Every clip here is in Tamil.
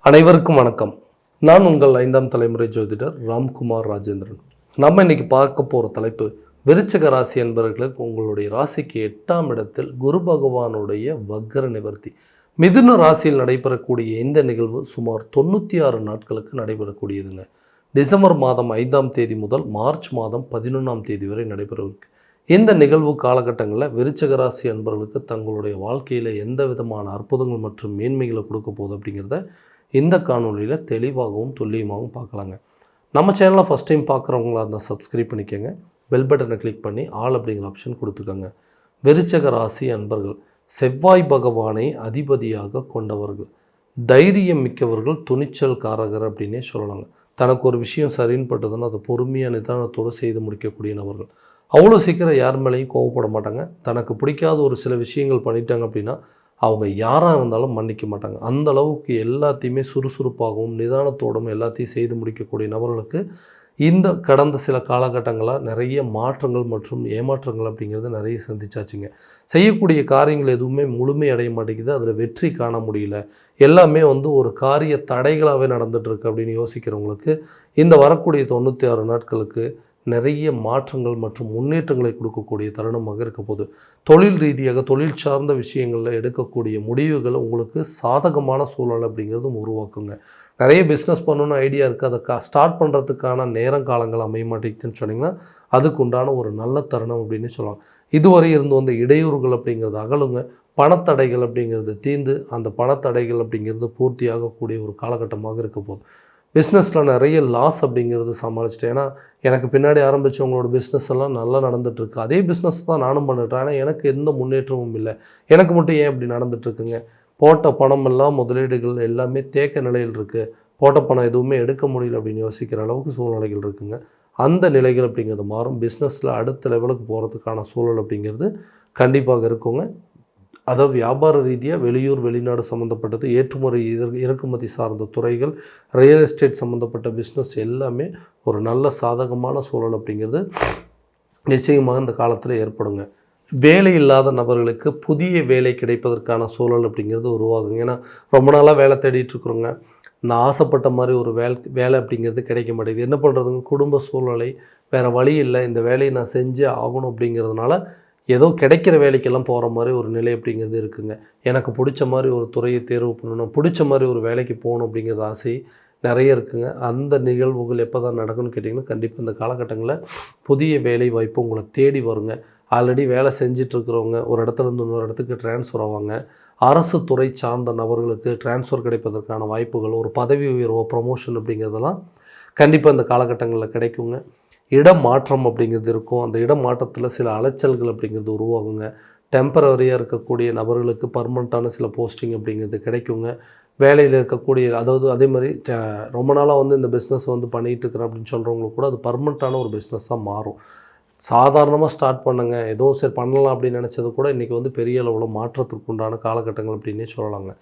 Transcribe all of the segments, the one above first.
அனைவருக்கும் வணக்கம். நான் உங்கள் 5ஆம் தலைமுறை ஜோதிடர் ராம்குமார் ராஜேந்திரன். நம்ம இன்னைக்கு பார்க்க போகிற தலைப்பு, விருச்சிக ராசி என்பவர்களுக்கு உங்களுடைய ராசிக்கு 8ஆம் இடத்தில் குரு பகவானுடைய வக்ர நிவர்த்தி. மிதுன ராசியில் நடைபெறக்கூடிய இந்த நிகழ்வு சுமார் 96 நாட்களுக்கு நடைபெறக்கூடியதுங்க. டிசம்பர் மாதம் 5ஆம் தேதி முதல் மார்ச் மாதம் 11ஆம் தேதி வரை நடைபெறவிருக்கு. இந்த நிகழ்வு காலகட்டங்களில் விருச்சிக ராசி என்பவர்களுக்கு தங்களுடைய வாழ்க்கையில் எந்த விதமான அற்புதங்கள் மற்றும் மேன்மைகளை கொடுக்க போகுது அப்படிங்கிறத இந்த காணொலியில் தெளிவாகவும் துல்லியமாகவும் பார்க்கலாங்க. நம்ம சேனலை ஃபஸ்ட் டைம் பார்க்குறவங்களா இருந்தால் சப்ஸ்கிரைப் பண்ணிக்கோங்க. பெல் பட்டனை கிளிக் பண்ணி ஆல் அப்படிங்கிற ஆப்ஷன் கொடுத்துக்கோங்க. விருச்சிக ராசி அன்பர்கள் செவ்வாய் பகவானை அதிபதியாக கொண்டவர்கள், தைரியம் மிக்கவர்கள், துணிச்சல் காரகர் அப்படின்னே சொல்லலாங்க. தனக்கு ஒரு விஷயம் சரின்னு பட்டதுன்னா அதை பொறுமையாக நிதானத்தோடு செய்து முடிக்கக்கூடிய நபர்கள். அவ்வளோ சீக்கிரம் யார் மேலேயும் கோவப்பட மாட்டாங்க. தனக்கு பிடிக்காத ஒரு சில விஷயங்கள் பண்ணிட்டாங்க அப்படின்னா அவங்க யாராக இருந்தாலும் மன்னிக்க மாட்டாங்க. அந்த அளவுக்கு எல்லாத்தையுமே சுறுசுறுப்பாகவும் நிதானத்தோடும் எல்லாத்தையும் செய்து முடிக்கக்கூடிய நபர்களுக்கு இந்த கடந்த சில காலகட்டங்களாக நிறைய மாற்றங்கள் மற்றும் ஏமாற்றங்கள் அப்படிங்கிறது நிறைய சந்திச்சாச்சுங்க. செய்யக்கூடிய காரியங்கள் எதுவுமே முழுமை அடைய மாட்டேங்குது, அதில் வெற்றி காண முடியல, எல்லாமே ஒரு காரிய தடைகளாகவே நடந்துகிட்ருக்கு அப்படின்னு யோசிக்கிறவங்களுக்கு இந்த வரக்கூடிய 96 நாட்களுக்கு நிறைய மாற்றங்கள் மற்றும் முன்னேற்றங்களை கொடுக்கக்கூடிய தருணமாக இருக்க போது. தொழில் ரீதியாக தொழில் சார்ந்த விஷயங்களில் எடுக்கக்கூடிய முடிவுகள் உங்களுக்கு சாதகமான சூழல் அப்படிங்கிறதும் உருவாக்குங்க. நிறைய பிஸ்னஸ் பண்ணணும்னு ஐடியா இருக்குது, அதை ஸ்டார்ட் பண்ணுறதுக்கான நேரம் காலங்கள் அமைய மாட்டேங்குதுன்னு சொன்னிங்கன்னா அதுக்கு உண்டான ஒரு நல்ல தருணம் அப்படின்னு சொல்லலாம். இதுவரை இருந்து வந்த இடையூறுகள் அப்படிங்கிறது அகலுங்க. பணத்தடைகள் அப்படிங்கிறது தீர்ந்து அந்த பணத்தடைகள் அப்படிங்கிறது பூர்த்தியாகக்கூடிய ஒரு காலகட்டமாக இருக்க போகுது. பிஸ்னஸில் நிறைய லாஸ் அப்படிங்கிறது சமாளிச்சிட்டேன். ஏன்னா எனக்கு பின்னாடி ஆரம்பித்தவங்களோட பிஸ்னஸ் எல்லாம் நல்லா நடந்துகிட்ருக்கு. அதே பிஸ்னஸ் தான் நானும் பண்ணிட்டேன், ஆனால் எனக்கு எந்த முன்னேற்றமும் இல்லை. எனக்கு மட்டும் ஏன் இப்படி நடந்துகிட்ருக்குங்க? போட்ட பணம் எல்லாம் முதலீடுகள் எல்லாமே தேக்க நிலையில் இருக்குது, போட்ட பணம் எதுவுமே எடுக்க முடியல அப்படின்னு யோசிக்கிற அளவுக்கு சூழ்நிலைகள் இருக்குங்க. அந்த நிலைகள் அப்படிங்கிறது மாறும். பிஸ்னஸில் அடுத்த லெவலுக்கு போகிறதுக்கான சூழல் அப்படிங்கிறது கண்டிப்பாக இருக்குங்க. அதாவது வியாபார ரீதியாக வெளியூர் வெளிநாடு சம்மந்தப்பட்டது, ஏற்றுமதி இறக்குமதி சார்ந்த துறைகள், ரியல் எஸ்டேட் சம்மந்தப்பட்ட பிஸ்னஸ் எல்லாமே ஒரு நல்ல சாதகமான சூழல் அப்படிங்கிறது நிச்சயமாக இந்த காலத்தில் ஏற்படுங்க. வேலை இல்லாத நபர்களுக்கு புதிய வேலை கிடைப்பதற்கான சூழல் அப்படிங்கிறது உருவாகுங்க. ஏன்னா ரொம்ப நாளாக வேலை தேடிட்டுருக்குறோங்க, நான் ஆசைப்பட்ட மாதிரி ஒரு வேலை அப்படிங்கிறது கிடைக்க மாட்டேங்குது. என்ன பண்ணுறதுங்க? குடும்ப சூழ்நிலை, வேறு வழி இல்லை, இந்த வேலையை நான் செஞ்சே ஆகணும் அப்படிங்கிறதுனால ஏதோ கிடைக்கிற வேலைக்கெல்லாம் போகிற மாதிரி ஒரு நிலை அப்படிங்கிறது இருக்குங்க. எனக்கு பிடிச்ச மாதிரி ஒரு துறையை தேர்வு பண்ணணும், பிடிச்ச மாதிரி ஒரு வேலைக்கு போகணும் அப்படிங்கிறது ஆசை நிறைய இருக்குங்க. அந்த நிகழ்வுகள் எப்போ தான் நடக்கும்னு கேட்டிங்கன்னா கண்டிப்பாக இந்த காலகட்டங்களில் புதிய வேலை வாய்ப்பு உங்களை தேடி வருங்க. ஆல்ரெடி வேலை செஞ்சிட்ருக்கிறவங்க ஒரு இடத்துலேருந்து இன்னொரு இடத்துக்கு ட்ரான்ஸ்ஃபர் ஆவாங்க. அரசு துறை சார்ந்த நபர்களுக்கு ட்ரான்ஸ்ஃபர் கிடைப்பதற்கான வாய்ப்புகள், ஒரு பதவி உயர்வோ ப்ரமோஷன் அப்படிங்கிறதெல்லாம் கண்டிப்பாக இந்த காலகட்டங்களில் கிடைக்குங்க. இடம் மாற்றம் அப்படிங்கிறது இருக்கும். அந்த இடம் மாற்றத்தில் சில அலைச்சல்கள் அப்படிங்கிறது உருவாகுங்க. டெம்பரவரியாக இருக்கக்கூடிய நபர்களுக்கு பர்மனண்ட்டான சில போஸ்டிங் அப்படிங்கிறது கிடைக்குங்க. வேலையில் இருக்கக்கூடிய, அதாவது அதே மாதிரி ரொம்ப நாளாக இந்த பிஸ்னஸ் பண்ணிகிட்டு இருக்கிறேன் அப்படின்னு சொல்கிறவங்களுக்கு கூட அது பர்மனண்ட்டான ஒரு பிஸ்னஸாக மாறும். சாதாரணமாக ஸ்டார்ட் பண்ணுங்க, ஏதோ சரி பண்ணலாம் அப்படின்னு நினச்சது கூட இன்றைக்கி பெரிய அளவில் மாற்றத்திற்கு உண்டான காலகட்டங்கள் அப்படின்னே சொல்லலாங்க.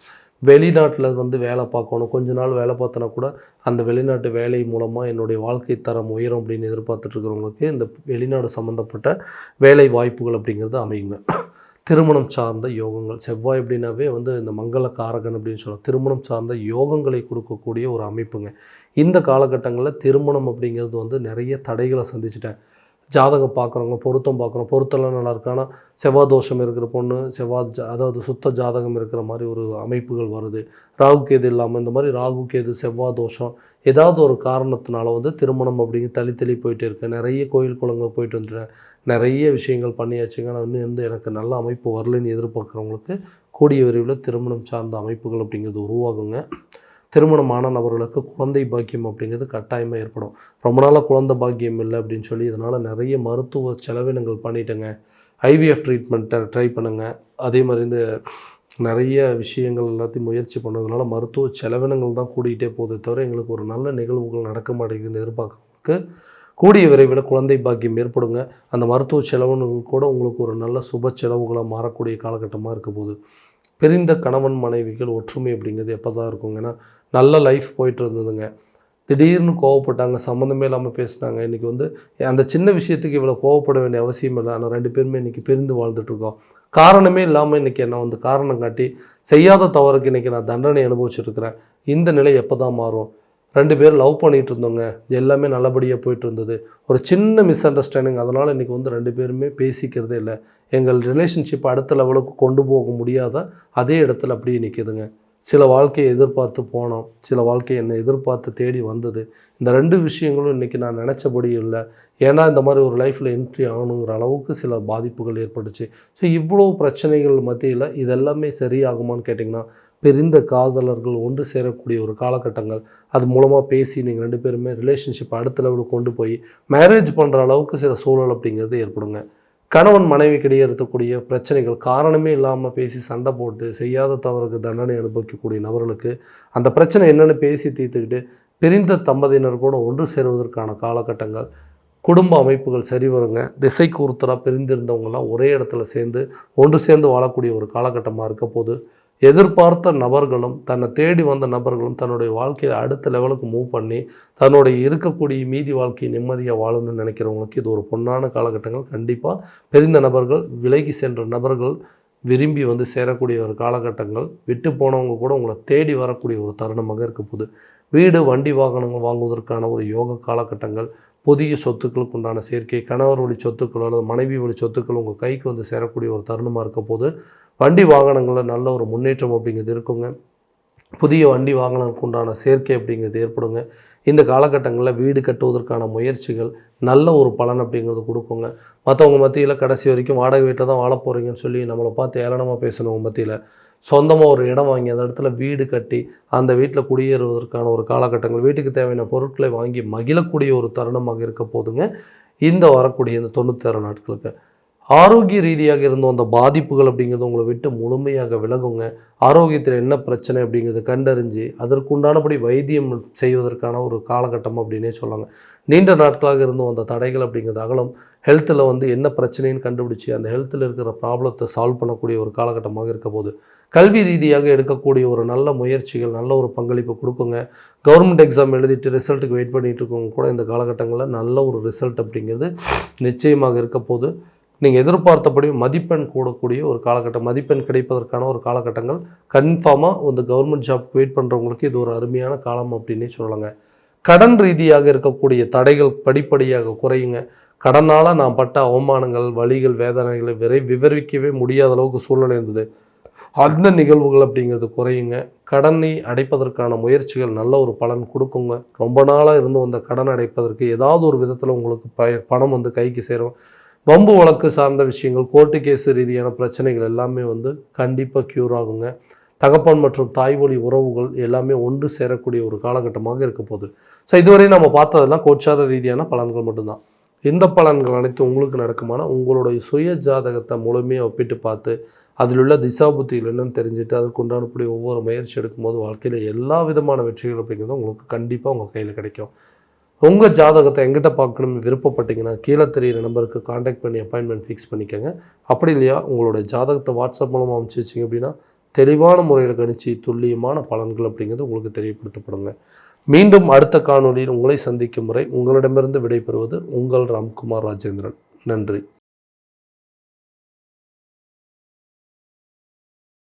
வெளிநாட்டில் வேலை பார்க்கணும், கொஞ்ச நாள் வேலை பார்த்தோன்னா கூட அந்த வெளிநாட்டு வேலை மூலமாக என்னுடைய வாழ்க்கை தரம் உயரும் அப்படின்னு எதிர்பார்த்துட்ருக்கிறவங்களுக்கு இந்த வெளிநாடு சம்மந்தப்பட்ட வேலை வாய்ப்புகள் அப்படிங்கிறது அமையுங்க. திருமணம் சார்ந்த யோகங்கள், செவ்வாய் அப்படின்னாவே இந்த மங்கள காரகன் அப்படின்னு சொல்லலாம். திருமணம் சார்ந்த யோகங்களை கொடுக்கக்கூடிய ஒரு அமைப்புங்க. இந்த காலகட்டங்களில் திருமணம் அப்படிங்கிறது நிறைய தடைகளை சந்திச்சிட்டேன். ஜாதகம் பார்க்குறவங்க பொருத்தம் பார்க்குறோம், பொருத்தம்லாம் நல்லா இருக்கு, ஆனால் செவ்வாய் தோஷம் இருக்கிற பொண்ணு, அதாவது சுத்த ஜாதகம் இருக்கிற மாதிரி ஒரு அமைப்புகள் வருது. ராகு கேது இல்லாமல் இந்த மாதிரி ராகு கேது செவ்வாய் தோஷம் ஏதாவது ஒரு காரணத்தினால திருமணம் அப்படிங்கிற தள்ளி போயிட்டே இருக்கேன். நிறைய கோயில் குளங்கள் போயிட்டு வந்துட்டேன், நிறைய விஷயங்கள் பண்ணியாச்சுங்க, ஆனால் இன்னும் எனக்கு நல்ல அமைப்பு வரலைன்னு எதிர்பார்க்குறவங்களுக்கு கூடிய விரைவில் திருமணம் சார்ந்த அமைப்புகள் அப்படிங்கிறது உருவாகுங்க. திருமணமான நபர்களுக்கு குழந்தை பாக்கியம் அப்படிங்கிறது கட்டாயமாக ஏற்படும். ரொம்ப நாளாக குழந்தை பாக்கியம் இல்லை அப்படின்னு சொல்லி இதனால் நிறைய மருத்துவ செலவினங்கள் பண்ணிட்டேங்க. ஐவிஎஃப் ட்ரீட்மெண்ட்டை ட்ரை பண்ணுங்கள். அதே மாதிரி நிறைய விஷயங்கள் எல்லாத்தையும் முயற்சி பண்ணதுனால மருத்துவ செலவினங்கள் தான் கூடிகிட்டே போதே தவிர எங்களுக்கு ஒரு நல்ல நிகழ்வுகள் நடக்க மாட்டேங்குதுன்னு எதிர்பார்க்கறதுக்கு கூடிய விரைவில் குழந்தை பாக்கியம் ஏற்படுங்க. அந்த மருத்துவ செலவினங்கள் கூட உங்களுக்கு ஒரு நல்ல சுப செலவுகளாக மாறக்கூடிய காலகட்டமாக இருக்க போகுது. பிரிந்த கணவன் மனைவிகள் ஒற்றுமை அப்படிங்கிறது எப்போ தான் இருக்குங்க? ஏன்னா நல்ல லைஃப் போயிட்டு இருந்ததுங்க, திடீர்னு கோவப்பட்டாங்க, சம்மந்தமே இல்லாமல் பேசினாங்க. இன்றைக்கி அந்த சின்ன விஷயத்துக்கு இவ்வளோ கோவப்பட வேண்டிய அவசியம் இல்லை, ஆனால் 2 பேருமே இன்றைக்கி பிரிந்து வாழ்ந்துட்டுருக்கோம். காரணமே இல்லாமல் இன்றைக்கி என்னை வந்து காரணம் காட்டி செய்யாத தவறுக்கு இன்றைக்கி நான் தண்டனை அனுபவிச்சுட்ருக்கிறேன். இந்த நிலை எப்போ தான் மாறும்? 2 பேர் லவ் பண்ணிகிட்டு இருந்தோங்க, எல்லாமே நல்லபடியாக போயிட்டு இருந்தது, ஒரு சின்ன மிஸ் அண்டர்ஸ்டாண்டிங், அதனால் இன்றைக்கி வந்து 2 பேருமே பேசிக்கிறதே இல்லை. எங்கள் ரிலேஷன்ஷிப் அடுத்த லெவலுக்கு கொண்டு போக முடியாத அதே இடத்துல அப்படியே நிற்கிதுங்க. சில வாழ்க்கையை எதிர்பார்த்து போனோம், சில வாழ்க்கை என்னை எதிர்பார்த்து தேடி வந்தது. இந்த 2 விஷயங்களும் இன்றைக்கி நான் நினச்சபடி இல்லை. ஏன்னா இந்த மாதிரி ஒரு லைஃப்பில் என்ட்ரி ஆகணுங்கிற அளவுக்கு சில பாதிப்புகள் ஏற்பட்டுச்சு. ஸோ இவ்வளோ பிரச்சனைகள் மத்தியில் இதெல்லாமே சரியாகுமான்னு கேட்டிங்கன்னா, பிரிந்த காதலர்கள் ஒன்று சேரக்கூடிய ஒரு காலகட்டங்கள், அது மூலமாக பேசி நீங்கள் 2 பேருமே ரிலேஷன்ஷிப் அடுத்த லெவலுக்கு கொண்டு போய் மேரேஜ் பண்ணுற அளவுக்கு சில சூழல் அப்படிங்கிறது ஏற்படுங்க. கணவன் மனைவிக்கிடையே இருக்கக்கூடிய பிரச்சனைகள் காரணமே இல்லாமல் பேசி சண்டை போட்டு செய்யாத தவறுக்கு தண்டனை அனுபவிக்கக்கூடிய நபர்களுக்கு அந்த பிரச்சனை என்னென்னு பேசி தீர்த்துக்கிட்டு பிரிந்த தம்பதியினர் கூட ஒன்று சேருவதற்கான காலகட்டங்கள், குடும்ப அமைப்புகள் சரி வருங்க. திசை கூர்த்தராக பிரிந்திருந்தவங்களாம் ஒரே இடத்துல சேர்ந்து ஒன்று சேர்ந்து வாழக்கூடிய ஒரு காலகட்டமாக இருக்க போது, எதிர்பார்த்த நபர்களும் தன்னை தேடி வந்த நபர்களும் தன்னுடைய வாழ்க்கையில் அடுத்த லெவலுக்கு மூவ் பண்ணி தன்னுடைய இருக்கக்கூடிய மீதி வாழ்க்கையை நிம்மதியாக வாழணும்னு நினைக்கிறவங்களுக்கு இது ஒரு பொன்னான காலகட்டங்கள். கண்டிப்பாக பிரிந்த நபர்கள், விலகி சென்ற நபர்கள் விரும்பி வந்து சேரக்கூடிய ஒரு காலகட்டங்கள், விட்டு போனவங்க கூட உங்களை தேடி வரக்கூடிய ஒரு தருணமாக இருக்க போகுது. வீடு வண்டி வாகனங்கள் வாங்குவதற்கான ஒரு யோக காலகட்டங்கள், புதிய சொத்துக்களுக்கு உண்டான சேர்க்கை, கணவர் வழி சொத்துக்கள் அல்லது மனைவி வழி சொத்துக்கள் உங்கள் கைக்கு வந்து சேரக்கூடிய ஒரு தருணமாக இருக்க போது, வண்டி வாகனங்களில் நல்ல ஒரு முன்னேற்றம் அப்படிங்கிறது இருக்குங்க. புதிய வண்டி வாகனங்களுக்கு உண்டான சேர்க்கை அப்படிங்கிறது ஏற்படுங்க. இந்த காலகட்டங்களில் வீடு கட்டுவதற்கான முயற்சிகள் நல்ல ஒரு பலன் அப்படிங்கிறது கொடுக்குங்க. மற்றவங்க மத்தியில் கடைசி வரைக்கும் வாடகை வீட்டில் தான் வாழ போகிறீங்கன்னு சொல்லி நம்மளை பார்த்து ஏளனமாக பேசினவங்க மத்தியில் சொந்தமாக ஒரு இடம் வாங்கி அந்த இடத்துல வீடு கட்டி அந்த வீட்டில் குடியேறுவதற்கான ஒரு காலகட்டங்கள், வீட்டுக்கு தேவையான பொருட்களை வாங்கி மகிழக்கூடிய ஒரு தருணமாக இருக்க போதுங்க. இந்த வரக்கூடிய இந்த 96 நாட்களுக்கு ஆரோக்கிய ரீதியாக இருந்தும் அந்த பாதிப்புகள் அப்படிங்கிறது உங்களை விட்டு முழுமையாக விலகுங்க. ஆரோக்கியத்தில் என்ன பிரச்சனை அப்படிங்கிறத கண்டறிஞ்சு அதற்குண்டானபடி வைத்தியம் செய்வதற்கான ஒரு காலகட்டம் அப்படின்னே சொல்லாங்க. நீண்ட நாட்களாக இருந்தும் அந்த தடைகள் அப்படிங்கிறது அகலம். ஹெல்த்தில் வந்து என்ன பிரச்சனைன்னு கண்டுபிடிச்சி அந்த ஹெல்த்தில் இருக்கிற ப்ராப்ளத்தை சால்வ் பண்ணக்கூடிய ஒரு காலகட்டமாக இருக்க போது, கல்வி ரீதியாக எடுக்கக்கூடிய ஒரு நல்ல முயற்சிகள் நல்ல ஒரு பங்களிப்பு கொடுக்குங்க. கவர்மெண்ட் எக்ஸாம் எழுதிட்டு ரிசல்ட்டுக்கு வெயிட் பண்ணிகிட்டு இருக்கவங்க கூட இந்த காலகட்டங்களில் நல்ல ஒரு ரிசல்ட் அப்படிங்கிறது நிச்சயமாக இருக்க போது. நீங்கள் எதிர்பார்த்தபடி மதிப்பெண் கூடக்கூடிய ஒரு காலகட்டம், மதிப்பெண் கிடைப்பதற்கான ஒரு காலகட்டங்கள் கன்ஃபார்மாக இந்த கவர்மெண்ட் ஜாப்க்கு வெயிட் பண்ணுறவங்களுக்கு இது ஒரு அருமையான காலம் அப்படின்னே சொல்லலாங்க. கடன் ரீதியாக இருக்கக்கூடிய தடைகள் படிப்படியாக குறையுங்க. கடனால் நான் பட்ட அவமானங்கள், வலிகள், வேதனைகளை விவரிக்கவே முடியாத அளவுக்கு சூழ்நிலை இருந்தது. அந்த நிகழ்வுகள் அப்படிங்கிறது குறையுங்க. கடனை அடைப்பதற்கான முயற்சிகள் நல்ல ஒரு பலன் கொடுக்குங்க. ரொம்ப நாளாக இருந்து வந்த கடன் அடைப்பதற்கு ஏதாவது ஒரு விதத்தில் உங்களுக்கு பணம் வந்து கைக்கு சேரும். வம்பு வழக்கு சார்ந்த விஷயங்கள், கோர்ட்டு கேஸு ரீதியான பிரச்சனைகள் எல்லாமே வந்து கண்டிப்பாக க்யூர் ஆகுங்க. தகப்பன் மற்றும் தாய்மொழி உறவுகள் எல்லாமே ஒன்று சேரக்கூடிய ஒரு காலகட்டமாக இருக்க போகுது. ஸோ இதுவரை நம்ம பார்த்ததெல்லாம் கோச்சார ரீதியான பலன்கள் மட்டும்தான். இந்த பலன்கள் அனைத்து உங்களுக்கு நடக்குமானா உங்களுடைய சுய ஜாதகத்தை முழுமையாக ஒப்பிட்டு பார்த்து அதில் உள்ள திசாபுத்திகள் என்னன்னு தெரிஞ்சுட்டு அதற்குண்டானப்படி ஒவ்வொரு முயற்சி எடுக்கும்போது வாழ்க்கையில் எல்லா விதமான வெற்றிகள் அப்படிங்கிறதும் உங்களுக்கு கண்டிப்பாக உங்கள் கையில் கிடைக்கும். உங்கள் ஜாதகத்தை எங்கிட்ட பார்க்கணும்னு விருப்பப்பட்டீங்கன்னா கீழே தெரியிற நம்பருக்கு காண்டாக்ட் பண்ணி அப்பாயின்மெண்ட் ஃபிக்ஸ் பண்ணிக்கோங்க. அப்படி இல்லையா உங்களுடைய ஜாதகத்தை வாட்ஸ்அப் மூலமாக அனுப்பிச்சி வச்சிங்க அப்படின்னா தெளிவான முறையில் கணிச்சு துல்லியமான பலன்கள் அப்படிங்கிறது உங்களுக்கு தெரியப்படுத்தப்படுங்க. மீண்டும் அடுத்த காணொலியில் உங்களை சந்திக்கும் முறை உங்களிடமிருந்து விடைபெறுவது உங்கள் ராம்குமார் ராஜேந்திரன். நன்றி.